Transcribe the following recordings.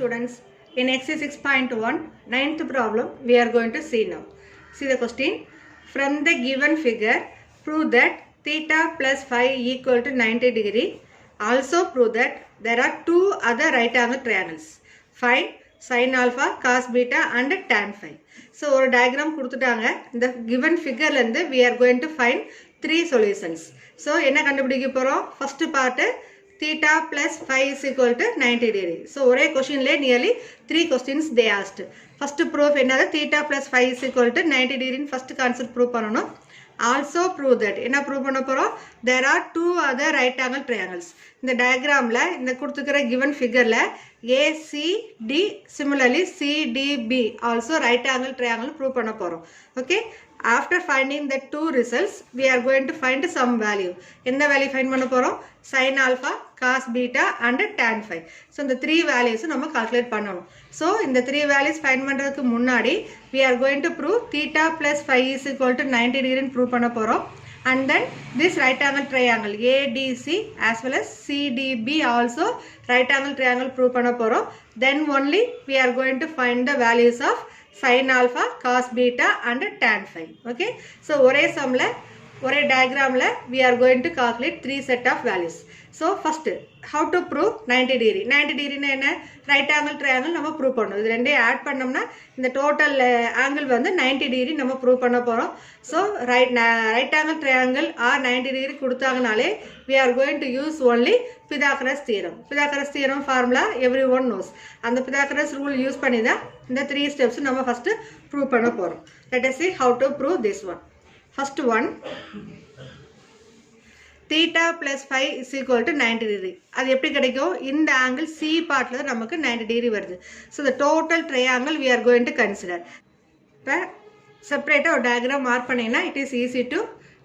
students. In exercise 6.1, ninth problem, we are going to see now. See the question. From the given figure, prove that theta plus phi equal to 90 degree. Also prove that there are two other right angle triangles. Find sin alpha, cos beta and tan phi. So, ஒரு diagram கொடுத்துட்டாங்க. இந்த given figure லந்து we are going to find three solutions. So, என்ன கண்டுபிடிக்க போறோம்? First part theta plus phi is equal to 90 degree. So, ஒரே questionலே nearly 3 questions they asked. First proof என்னது theta plus phi is equal to 90 degree first concept prove பண்ணணும். Also prove that என்ன prove பண்ண போறோம்? There are two other right angle triangles. இந்த diagramல இந்த கொடுத்துக்கிற given figureல ACD similarly CDB also right angle triangle prove பண்ண போறோம். Okay? After finding the two results, we are going to find some value. எந்த value find பண்ண போறோம்? Sin alpha, cos beta and tan phi. So இந்த three values நம்ம calculate பண்ணணும். So இந்த three values find பண்றதுக்கு முன்னாடி we are going to prove theta plus phi is equal to 90 degree prove பண்ண போறோம். And then this right angle triangle ADC as well as CDB also right angle triangle prove பண்ண போறோம். Then only we are going to find the values of sin alpha, cos beta and tan phi. Okay. So ஒரே sumல ஒரே diagramல we are going to calculate three set of values. So first how to prove 90 degree. 90 degree னா என்ன? right angle triangle நம்ம prove பண்ணணும். இது ரெண்டே add பண்ணோம்னா இந்த total angle வந்து 90 degree நம்ம prove பண்ண போறோம். So right angle triangle or 90 degree கொடுத்தாங்கனாலே we are going to use only Pythagoras theorem. Pythagoras theorem formula everyone knows. அந்த Pythagoras rule use பண்ணி தான் இந்த 3 steps நம்ம first prove பண்ண போறோம். Let us see how to prove this one. First one, theta plus phi is equal to 90 degree. அது எப்படி கிடைக்கும்? இந்த angle C partல தான் நமக்கு 90 degree வருது. So the total triangle we are going to consider. இப்போ செப்பரேட்டாக ஒரு டயக்ராம் மார்க் பண்ணிங்கன்னா it is easy to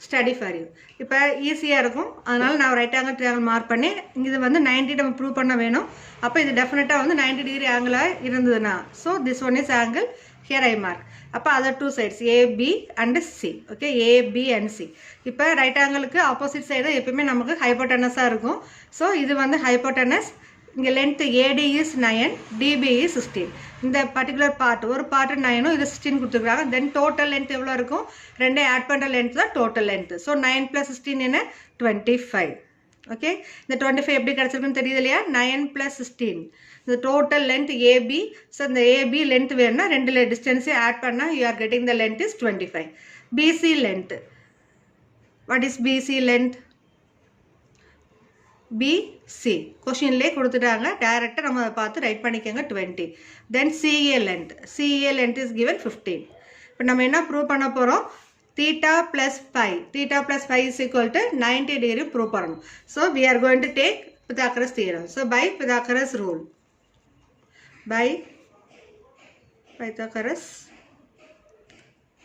study for you. இப்போ ஈஸியாக இருக்கும், அதனால் நான் ரைட் ஆங்கிள் ட்ரையாங்கிள் மார்க் பண்ணி இது வந்து 90 நம்ம ப்ரூவ் பண்ண வேணும். அப்போ இது டெஃபினட்டாக வந்து 90 டிகிரி ஆங்கிளாக இருந்ததுன்னா so this one is angle here I mark. அப்போ other two sides AB and C. Okay, AB and C. இப்போ ரைட் ஆங்கிளுக்கு ஆப்போசிட் சைடு எப்பயுமே நமக்கு ஹைப்போட்டனஸாக இருக்கும். ஸோ இது வந்து ஹைப்போட்டனஸ். இங்கே length AD is 9, DB is 16. இந்த பர்டிகுலர் பார்ட் ஒரு பார்ட் 9 இது 16 கொடுத்துருக்காங்க. தென் டோட்டல் லென்த் எவ்வளோ இருக்கும்? ரெண்டே ஆட் பண்ணுற லென்த் தான் டோட்டல் லென்த். ஸோ 9 + 16 என்ன? 25. ஓகே, இந்த 25 எப்படி கிடச்சிருக்குன்னு தெரியுது இல்லையா? 9 + 16 இந்த டோட்டல் லென்த் ஏபி. ஸோ இந்த ஏபி லென்த் வேணும்னா ரெண்டு டிஸ்டன்ஸே ஆட் பண்ணால் you are getting the length is 25. BC length, what is BC length? BC கொஷின்லேயே கொடுத்துட்டாங்க, டைரெக்டாக நம்ம அதை பார்த்து ரைட் பண்ணிக்கோங்க 20. Then CA length, CA length is given 15. இப்போ நம்ம என்ன ப்ரூவ் பண்ண போகிறோம்? theta plus phi, theta plus phi is equal to 90 degree prove பண்ணணும். So we are going to take Pythagoras theorem. So by Pythagoras rule, by Pythagoras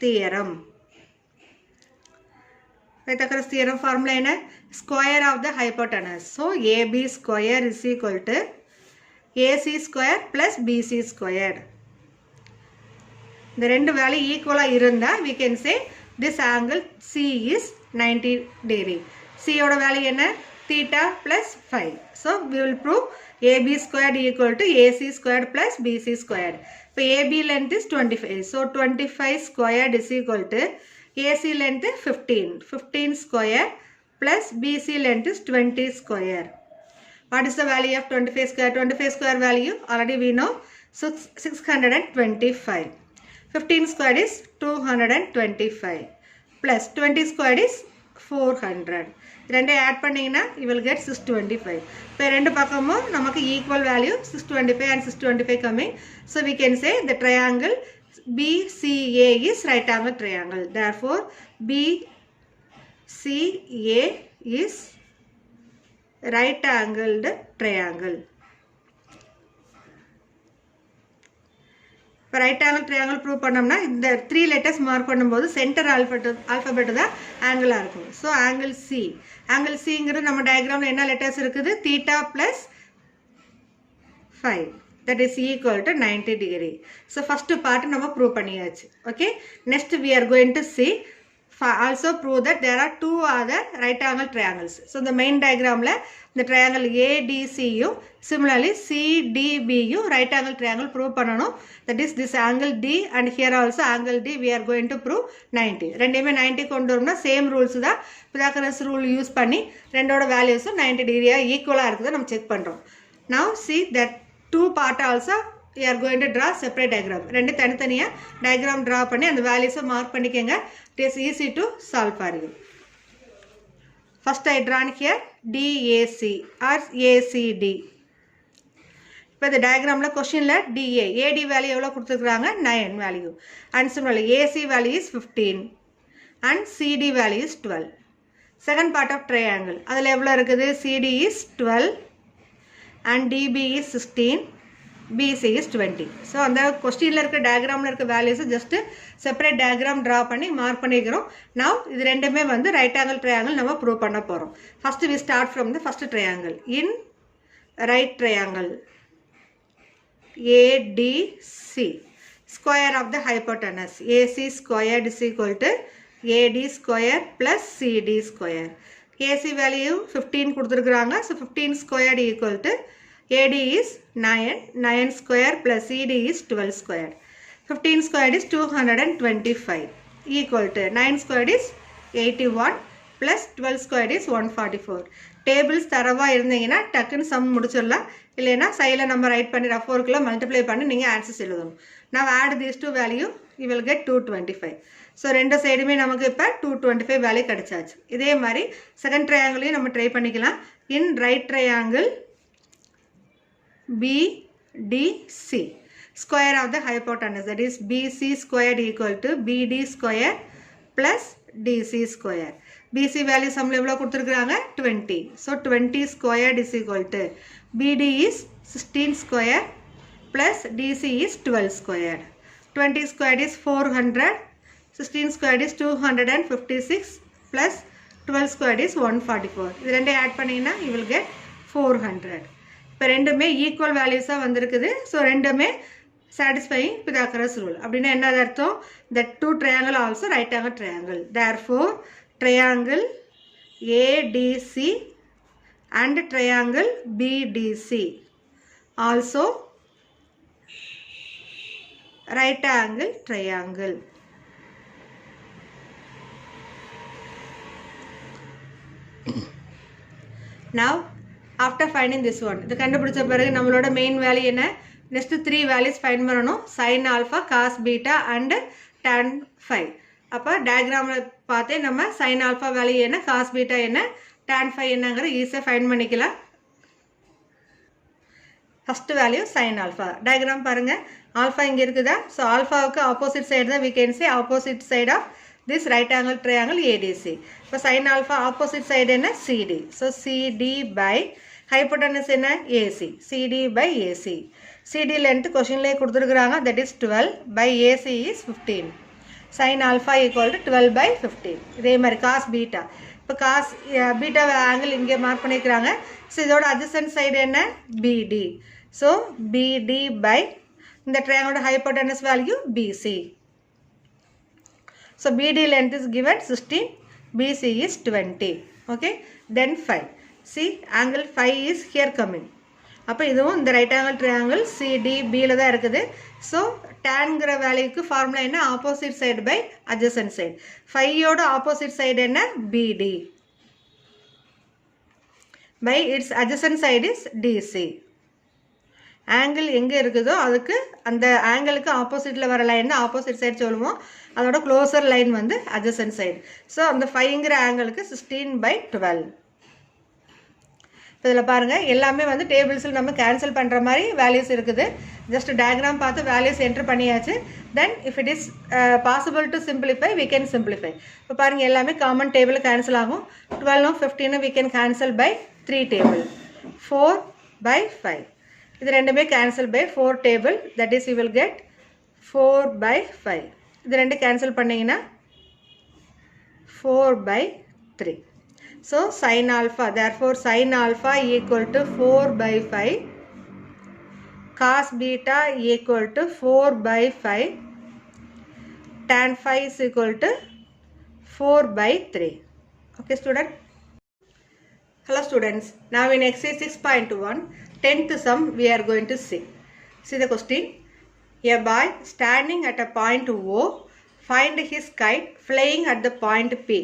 theorem, Pythagoras theorem formula என்ன? Square of the hypotenuse. So AB square is equal to AC square plus BC squared. இந்த ரெண்டு value ஈக்குவலாக இருந்தால் we can say this angle C is 90 degree. C ஓட value என்ன? theta plus phi. So we will prove AB squared equal to AC squared plus BC squared. இப்போ AB length is 25. So 25 squared is equal to AC length 15. 15 square plus BC length is 20 square. What is the value of 25 square? 25 square value already we know. So 625. 15 squared is 225 plus 20 squared is 400. ரெண்டே add பண்ணிங்கன்னா you will get 625. இப்போ ரெண்டு பக்கமும் நமக்கு equal value 625 and 625 coming. So we can say the triangle BCA is right angle triangle. Therefore BCA is right angled triangle. இப்போ right angle triangle prove பண்ணோம்னா இந்த 3 letters mark பண்ணும்போது centre alphabet தான் ஆங்கிளாக இருக்கும். ஸோ ஆங்கிள் சி, ஆங்கிள் சிங்கிறது நம்ம டயக்ராமில் என்ன letters இருக்குது? Theta plus 5 that is equal to 90 degree. So first part நம்ம ப்ரூவ் பண்ணியாச்சு. Okay, next we are going to see also prove that there are two other right angle triangles. So the main diagram la the triangle ADC யும் similarly CDB யும் right angle triangle prove பண்ணனும். That is this angle D and here also angle D we are going to prove 90. ரெண்டுமே 90 கொண்டு வரணும்னா same rules தான். Pythagoras rule use பண்ணி ரெண்டோட values 90 degree ஈக்குவலா இருக்குதா நம்ம செக் பண்றோம். Now see that two part also we are going to draw separate diagram. ரெண்டு தனித்தனியா diagram draw பண்ணி அந்த values mark பண்ணிக்கங்க. It is easy to solve for you. First I drawn here DAC or ACD. இப்போ இந்த diagramல questionல DA AD value எவ்வளவு கொடுத்திருக்காங்க 9 value and similarly AC value is 15 and CD value is 12. Second part of triangle அதுல எவ்வளவு இருக்குது CD is 12 and DB is 16 BC is 20. So அந்த questionல இருக்க diagramல இருக்க values just separate diagram draw பண்ணி mark பண்ணிக்கிறோம். Now இது ரெண்டுமே வந்து right angle triangle நம்ம prove பண்ண போறோம். First we start from the first triangle. In right triangle ADC square of the hypotenuse AC squared is equal to AD square plus CD square. AC value 15 கொடுத்திருக்காங்க. So 15 squared equal to AD is 9 square plus CD is 12 square. 15 squared is 225 equal to 9 squared is 81 plus 12 squared is 144. Tables தரவா இருந்தீங்கன்னா டக்குன்னு some முடிச்சிடலாம். இல்லைன்னா சைடில் நம்ம right பண்ணி rough ஒர்க்கில் மல்டிப்ளை பண்ணி நீங்கள் ஆன்சர்ஸ் எழுதணும். Now add these two value you will get 225. So ரெண்டு சைடுமே நமக்கு இப்போ 225 வேல்யூ கிடைச்சாச்சு. இதே மாதிரி செகண்ட் ட்ரையாங்கிளையும் நம்ம ட்ரை பண்ணிக்கலாம். இன் right triangle BDC square of the hypotenuse that is BC squared equal to BD square plus DC square. BC value சம்ல எவ்வளவு கொடுத்திருக்காங்க 20. So 20 squared is equal to BD is 16 square plus DC is 12 squared. 20 squared is 400. 16 squared is 256 plus 12 squared is 144. இது ரெண்டே add பண்ணீங்கன்னா you will get 400. இப்போ ரெண்டுமே equal வேல்யூஸாக வந்திருக்குது. So ரெண்டுமே satisfying Pythagoras rule. அப்படின்னா என்ன அர்த்தம்? That two triangle also right angle triangle. Therefore triangle ADC and triangle BDC also right angle triangle. Now after finding this one இது கண்டுபிடிச்ச பிறகு நம்மளோட மெயின் வேல்யூ என்ன? நெக்ஸ்ட் 3 வேல்யூஸ் ஃபைண்ட் பண்ணணும். sin alpha cos beta and tan phi. அப்போ டயக்ராமில் பார்த்தே நம்ம sin alpha value என்ன, cos beta என்ன, tan phi என்னங்கிற ஈஸியாக ஃபைண்ட் பண்ணிக்கலாம். First value sin alpha. Diagram பாருங்க, ஆல்ஃபா இங்கே இருக்குதா? ஸோ ஆல்ஃபாவுக்கு ஆப்போசிட் சைடு தான் we can say opposite side of this right angle triangle ADC. இப்போ sin alpha opposite side என்ன? CD. So CD by hypotenuse என்ன? AC. CD by AC. CD length questionலே கொடுத்துருக்குறாங்க, that is 12 by AC is 15. sin alpha equal to 12 by 15. இதே மாதிரி cos beta. இப்போ cos beta angle இங்கே mark பண்ணிக்கிறாங்க. So இதோட adjacent side என்ன? BD. So BD by இந்த triangle hypotenuse value BC. So BD length is given 16, BC is 20. Okay, then phi. See, angle phi is here coming. அப்போ இதுவும் இந்த right angle triangle CDBல தான் இருக்குது. ஸோ டேன்கிற வேல்யூக்கு ஃபார்முலா என்ன? Opposite side by adjacent side. ஃபையோட ஆப்போசிட் சைடு என்ன? BD by its adjacent side is DC. Angle எங்கே இருக்குதோ அதுக்கு அந்த ஆங்கிளுக்கு ஆப்போசிட்டில் வர லைன் தான் ஆப்போசிட் சைடு சொல்லுவோம். அதோட க்ளோசர் லைன் வந்து அட்ஜசன்ட் சைடு. ஸோ அந்த 5ங்கிற ஆங்கிளுக்கு 16/12. இதில் பாருங்கள், எல்லாமே வந்து டேபிள்ஸில் நம்ம கேன்சல் பண்ணுற மாதிரி வேல்யூஸ் இருக்குது. ஜஸ்ட் டயக்ராம் பார்த்து வேல்யூஸ் என்ட்ரு பண்ணியாச்சு. Then if it is possible to simplify we can simplify. இப்போ பாருங்கள், எல்லாமே காமன் டேபிள் கேன்சல் ஆகும். 12 15 we can cancel by 3 table. 4/5 இது ரெண்டுமே cancel by 4 table. That is you will get 4/5. இது ரெண்டு கேன்சல் பண்ணிங்கன்னா 4/3. So sin alpha, therefore sin alpha equal to 4/5, cos beta equal to 4/5, tan phi is equal to 4 by 3. Okay student. Hello students. Now in exercise 6.1 10th sum we are going to see. See the question. A boy standing at a point O find his kite flying at the point P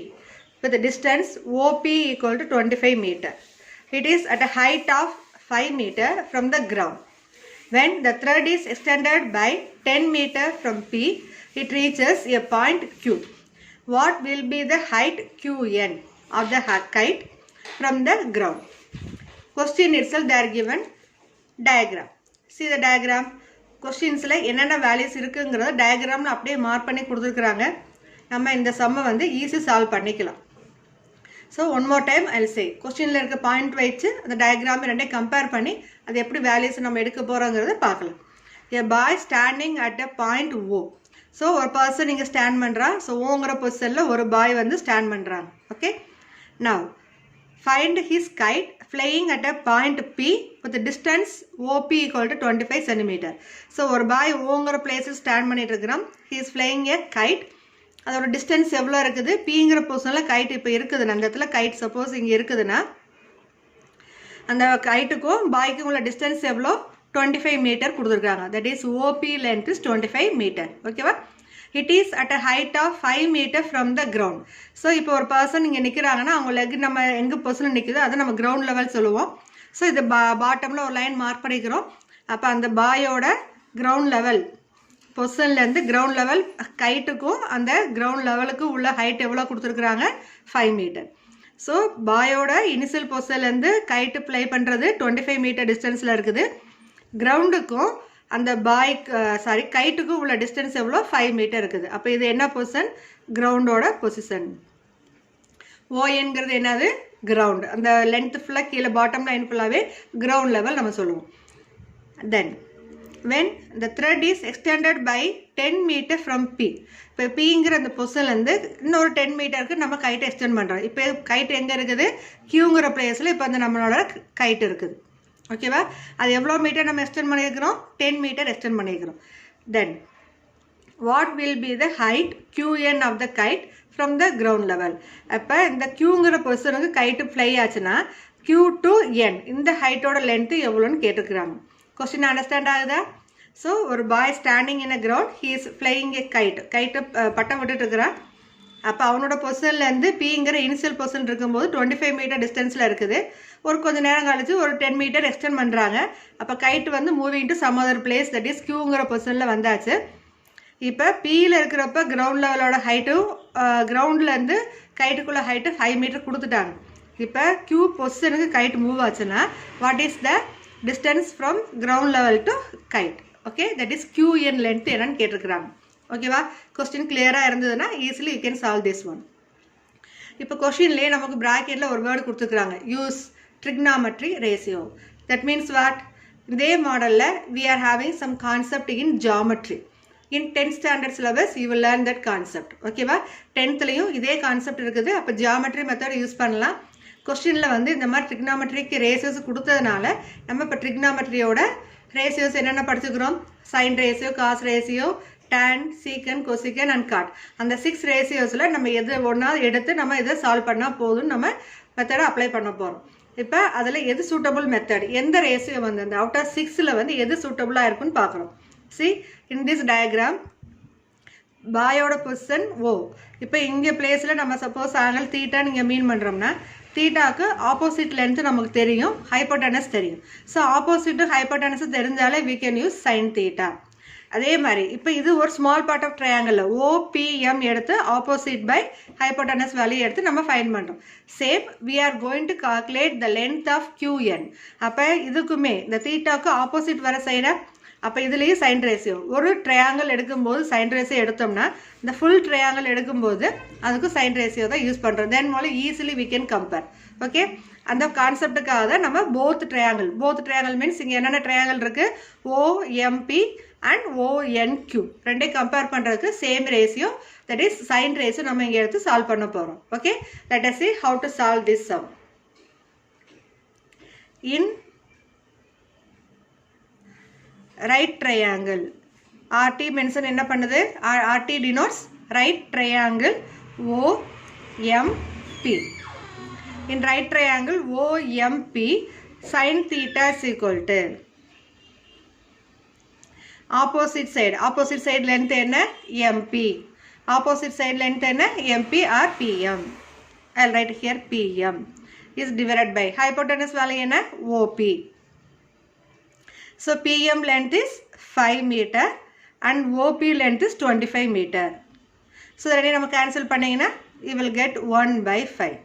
with the distance OP equal to 25 meter. It is at a height of 5 meter from the ground. When the thread is extended by 10 meter from P, it reaches a point Q. What will be the height Qn of the kite from the ground? Question itself they are given diagram. See the diagram. Questions like என்னென்ன values இருக்குங்கிறத diagramல அப்படியே mark பண்ணி கொடுத்துருக்காங்க. நம்ம இந்த சம்மை வந்து easy solve பண்ணிக்கலாம். So one more time I'll say questionல இருக்க பாயிண்ட் வச்சு அந்த டயக்ராம் ரெண்டே கம்பேர் பண்ணி அது எப்படி வேல்யூஸ் நம்ம எடுக்க போறோம்ங்கறத பார்க்கலாம். A boy standing at a point O. So ஒரு person இங்க ஸ்டாண்ட் பண்றா. So ஓங்கற பொசிஷன்ல ஒரு பாய் வந்து ஸ்டாண்ட் பண்றாங்க. Okay. Now find his kite flying at a point P with the distance OP equal to 25 cm. So ஒரு பாய் ஓங்கற பிளேஸ்ல ஸ்டாண்ட் பண்ணிட்டு இருக்கான். He is flying a kite. அதோட டிஸ்டன்ஸ் எவ்வளோ இருக்குது பிங்கிற பொசிஷனில் கைட் இப்போ இருக்குதுன்னா அந்த இடத்துல கைட் சப்போஸ் இங்கே இருக்குதுன்னா அந்த கைட்டுக்கும் பாய்க்கும் உள்ள டிஸ்டன்ஸ் எவ்வளோ 25 மீட்டர் கொடுத்துருக்காங்க. That is OB length is 25 metre. ஓகேவா. It is at a height of 5 metre from the ground. So இப்போ ஒரு பர்சன் இங்கே நிற்கிறாங்கன்னா அவங்க லெக் நம்ம எங்கே பொசிஷன் நிற்குதோ அதை நம்ம கிரவுண்ட் லெவல் சொல்லுவோம். ஸோ இது பாட்டமில் ஒரு லைன் மார்க் பண்ணிக்கிறோம். அப்போ அந்த பாயோட கிரவுண்ட் லெவல் பொசிஷன்லேருந்து கிரவுண்ட் லெவல் கைட்டுக்கும் அந்த கிரவுண்ட் லெவலுக்கும் உள்ள ஹைட் எவ்வளோ கொடுத்துருக்குறாங்க 5 மீட்டர். ஸோ பாயோட இனிஷியல் பொசிஷன்லேருந்து கைட்டு ப்ளே பண்ணுறது 25 மீட்டர் டிஸ்டன்ஸில் இருக்குது. கிரவுண்டுக்கும் அந்த கைட்டுக்கும் உள்ள டிஸ்டன்ஸ் எவ்வளோ 5 மீட்டர் இருக்குது. அப்போ இது என்ன பொசிஷன் கிரவுண்டோட பொசிஷன். ஓஎன்கிறது என்னது கிரவுண்ட். அந்த லென்த் ஃபுல்லாக கீழே பாட்டம் லைன் ஃபுல்லாகவே கிரவுண்ட் லெவல் நம்ம சொல்லுவோம். தென் when the thread is extended by 10 meter from P. இப்போ Pங்கிற அந்த பொசிஷன்லேருந்து இன்னொரு 10 மீட்டருக்கு நம்ம கைட்டை எக்ஸ்டெண்ட் பண்ணுறோம். இப்போ கைட் எங்கே இருக்குது Qங்கிற பிளேஸில் இப்போ அந்த நம்மளோட கைட் இருக்குது. ஓகேவா. அது எவ்வளோ மீட்டர் நம்ம எக்ஸ்டெண்ட் பண்ணியிருக்கிறோம் 10 மீட்டர் எக்ஸ்டெண்ட் பண்ணியிருக்கிறோம். Then what will be the height Qn of the kite from the ground level. அப்போ இந்த Qங்கிற பொசிஷனுக்கு கைட்டு ஃப்ளை ஆச்சுன்னா Q to N இந்த ஹைட்டோட லென்த்து எவ்வளோன்னு கேட்டுக்கிறாங்க. Question understand ஆகுதா. ஸோ ஒரு boy standing in a ground he is flying a கைட்டை பட்டம் விட்டுட்டு இருக்கிறான். அப்போ அவனோட பொசிஷன்லேருந்து பிங்கிற இனிஷியல் பொசிஷன் இருக்கும்போது 25 மீட்டர் டிஸ்டன்ஸில் இருக்குது. ஒரு கொஞ்சம் நேரம் கழிச்சு ஒரு 10 மீட்டர் எக்ஸ்டெண்ட் பண்ணுறாங்க. அப்போ கைட்டு வந்து moving to some other place that is Qங்கிற பொசிஷனில் வந்தாச்சு. இப்போ பியில் இருக்கிறப்ப கிரவுண்ட் லெவலோட ஹைட்டும் கிரவுண்ட்லேருந்து கைட்டுக்குள்ள ஹைட்டு 5 மீட்டர் கொடுத்துட்டாங்க. இப்போ Q பொசிஷனுக்கு கைட்டு மூவ் ஆச்சுன்னா what is the distance from ground level to kite. Okay, that is Qn length என்னன்னு கேட்டிருக்கிறாங்க. ஓகேவா. கொஸ்டின் கிளியராக இருந்ததுன்னா easily you can solve this one. இப்போ கொஸ்டின்லேயே நமக்கு ப்ராக்கெட்டில் ஒரு வேர்டு கொடுத்துருக்குறாங்க use trigonometry ratio. That means what? இதே மாடலில் we are having some concept in geometry. In 10th standard syllabus you will learn that concept. ஓகேவா. 10thலையும் இதே கான்செப்ட் இருக்குது. அப்போ ஜியாமெட்ரி மெத்தட் யூஸ் பண்ணலாம். கொஸ்டினில் வந்து இந்த மாதிரி ட்ரிக்னாமெட்ரிக்கு ரேஷியோஸ் கொடுத்ததுனால நம்ம இப்போ ட்ரிக்னாமெட்ரியோட ரேஷியோஸ் என்னென்ன படிச்சுக்கிறோம் sine ratio cos ratio tan secant cosecant and God. அந்த 6 ரேஷியோஸில் நம்ம எது ஒன்றா எடுத்து நம்ம இதை சால்வ் பண்ணால் போதும்னு நம்ம மெத்தடை அப்ளை பண்ண போகிறோம். இப்போ அதில் எது சூட்டபுள் மெத்தட் எந்த ரேஷியோ வந்து அந்த அவுட் ஆஃப் 6ல் வந்து எது சூட்டபுளாக இருக்குன்னு பார்க்குறோம். சி இன் திஸ் டயக்ராம் பாயோட பொசிஷன் ஓ. இப்போ இங்கே பிளேஸில் நம்ம சப்போஸ் ஆங்கிள் தீட்டான்னு இங்கே மீன் பண்ணுறோம்னா தீட்டாக்கு ஆப்போசிட் லென்த் நமக்கு தெரியும் ஹைப்போட்டனஸ் தெரியும். ஸோ ஆப்போசிட்டு ஹைப்போட்டனஸ் தெரிஞ்சாலே we can use sin theta. அதே மாதிரி இப்போ இது ஒரு small part of triangle OPM எடுத்து ஆப்போசிட் பை ஹைப்போட்டனஸ் வேல்யூ எடுத்து நம்ம ஃபைண்ட் பண்ணுறோம். Same we are going to calculate the length of QN. அப்போ இதுக்குமே இந்த தீட்டாக்கு ஆப்போசிட் வர சைடா அப்போ இதுலேயும் சைன் ரேஷியோ ஒரு ட்ரையாங்கிள் எடுக்கும்போது சைன் ரேஷியோ எடுத்தோம்னா இந்த ஃபுல் ட்ரையாங்கிள் எடுக்கும்போது அதுக்கு சைன் ரேஷியோ தான் யூஸ் பண்ணுறோம். தென் மூலம் easily we can compare. Okay. அந்த கான்செப்டுக்காக தான் நம்ம போத் ட்ரையாங்கிள் மீன்ஸ் இங்கே என்னென்ன ட்ரையாங்கிள் இருக்குது OMP அண்ட் ONQ ரெண்டே கம்பேர் பண்ணுறதுக்கு same ratio that is sine ratio நம்ம இங்கே எடுத்து சால்வ் பண்ண போகிறோம். Okay. Let us see how to solve this sum. In right triangle RT mention என்ன பண்ணுது RT denotes right triangle MP. In right triangle OMP, sin theta is equal to opposite side length என்ன MP, opposite side length என்ன MP or PM. I'll write here PM is divided by hypotenuse value என்ன OP. So PM length is 5 meter and OP length is 25 meter. So that we cancel pannina, you will get 1 by 5.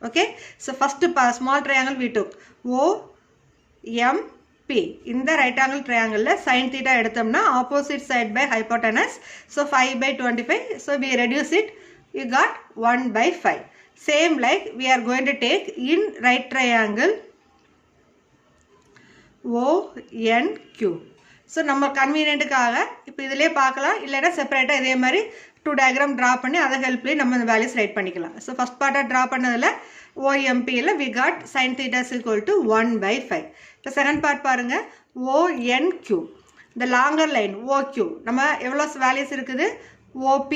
Okay. So first small triangle we took OMP. In the right angle triangle sin theta eduthamna opposite side by hypotenuse. So 5 by 25. So we reduce it. You got 1 by 5. Same like we are going to take in right triangle ONQ. So நம்ம கன்வீனியன்ட்டுக்காக இப்போ இதிலே பார்க்கலாம், இல்லைன்னா செப்பரேட்டாக இதே மாதிரி 2 diagram draw பண்ணி அதை ஹெல்ப்லேயே நம்ம இந்த வேல்யூஸ் ரைட் பண்ணிக்கலாம். ஸோ ஃபஸ்ட் பார்ட்டாக ட்ரா பண்ணதில் OMPயில் we got sin theta is equal to 1 by 5. இப்போ செகண்ட் பார்ட் பாருங்கள் ONQ. இந்த லாங்கர் லைன் OQ நம்ம எவ்வளோ வேல்யூஸ் இருக்குது OP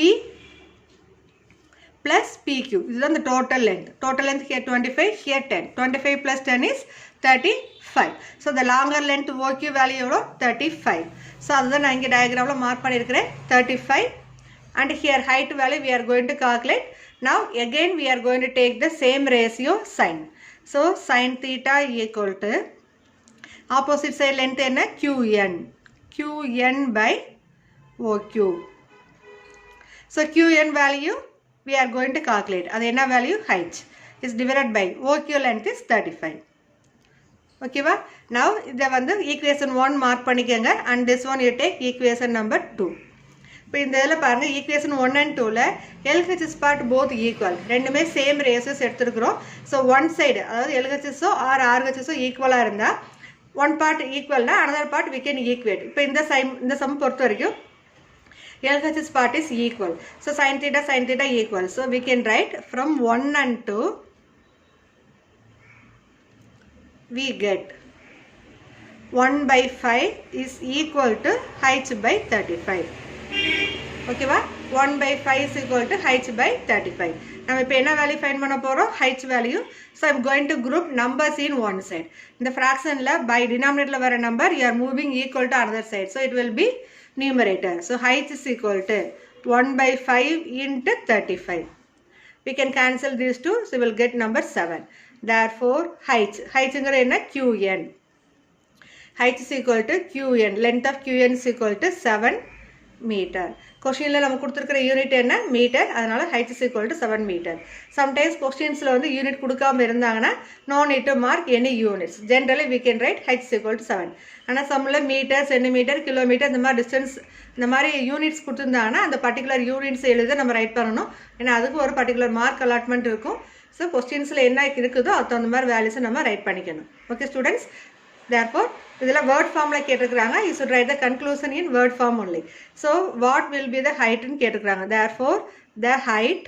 plus PQ. இதுதான் the total length. Total length here 25, here 10. 25 plus 10 is 35. So the longer length OQ value எவ்வளோ 35. So அதுதான் நான் இங்கே டயக்ராமில் மார்க் பண்ணியிருக்கிறேன் 35. And here height value we are going to calculate. Now again we are going to take the same ratio sin. So sin theta equal to opposite side length என்ன QN. QN by OQ. So QN value we are going to calculate. அது என்ன value height is divided by OQ length is 35. Okay va? Now இதை வந்து equation 1 mark பண்ணிக்கங்க and this one you take equation number 2. இப்போ இந்த இதில் பாருங்கள் equation 1 and 2ல LHS part both equal. ரெண்டுமே சேம் ரேஷியோஸ் எடுத்துருக்குறோம். ஸோ ஒன் சைடு அதாவது LHSஓ ஆர் RHSஓ ஈக்குவலாக இருந்தால் ஒன் பார்ட் ஈக்குவல்னா another part we can equate. இப்போ இந்த சம் பொறுத்த வரைக்கும் LHS part is equal. So sin theta equal. So we can write from 1 and 2 we get 1 by 5 is equal to h by 35. Okay va? 1 by 5 is equal to h by 35. நம்ம இப்போ என்ன value find பண்ண போகிறோம் h value. So I'm going to group numbers in one side. இந்த ஃப்ராக்ஷனில் by டினாமினேட்டரில் வர number you are moving equal to another side. So it will be numerator. So h is equal to 1 by 5 into 35. We can cancel these two. So we will get number 7. Therefore h இங்கிற என்ன QN. H is equal to QN. Length of QN is equal to 7 meter. கொஸ்டினில் நம்ம கொடுத்துருக்கிற unit என்ன metre, அதனால h is equal to 7 metre. Sometimes கொஸ்டின்ஸில் வந்து unit கொடுக்காம இருந்தாங்கன்னா no need to mark any units. Generally we can write h is equal to 7. ஆனால் சம்மில் மீட்டர் சென்டிமீட்டர் கிலோமீட்டர் இந்த மாதிரி டிஸ்டன்ஸ் இந்த மாதிரி யூனிட்ஸ் கொடுத்துருந்தாங்கன்னா அந்த பர்டிகுலர் யூனிட்ஸ் எழுத நம்ம ரைட் பண்ணணும். ஏன்னா அதுக்கு ஒரு பர்டிகுலர் மார்க் அலாட்மெண்ட் இருக்கும். ஸோ கொஸ்டின்ஸில் என்ன இருக்குதோ அது தகுந்த மாதிரி வேல்யூஸை நம்ம ரைட் பண்ணிக்கணும். ஓகே ஸ்டூடெண்ட்ஸ், therefore இதில் வேர்ட் ஃபார்மில் கேட்டிருக்கிறாங்க. you should write the conclusion in word form only. So what will be the height ன்னு கேட்டிருக்கிறாங்க. therefore the height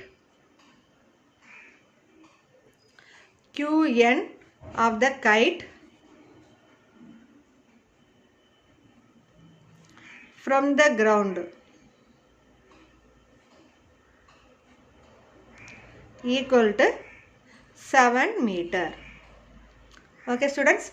QN of the kite from the ground equal to 7 meter. Okay students,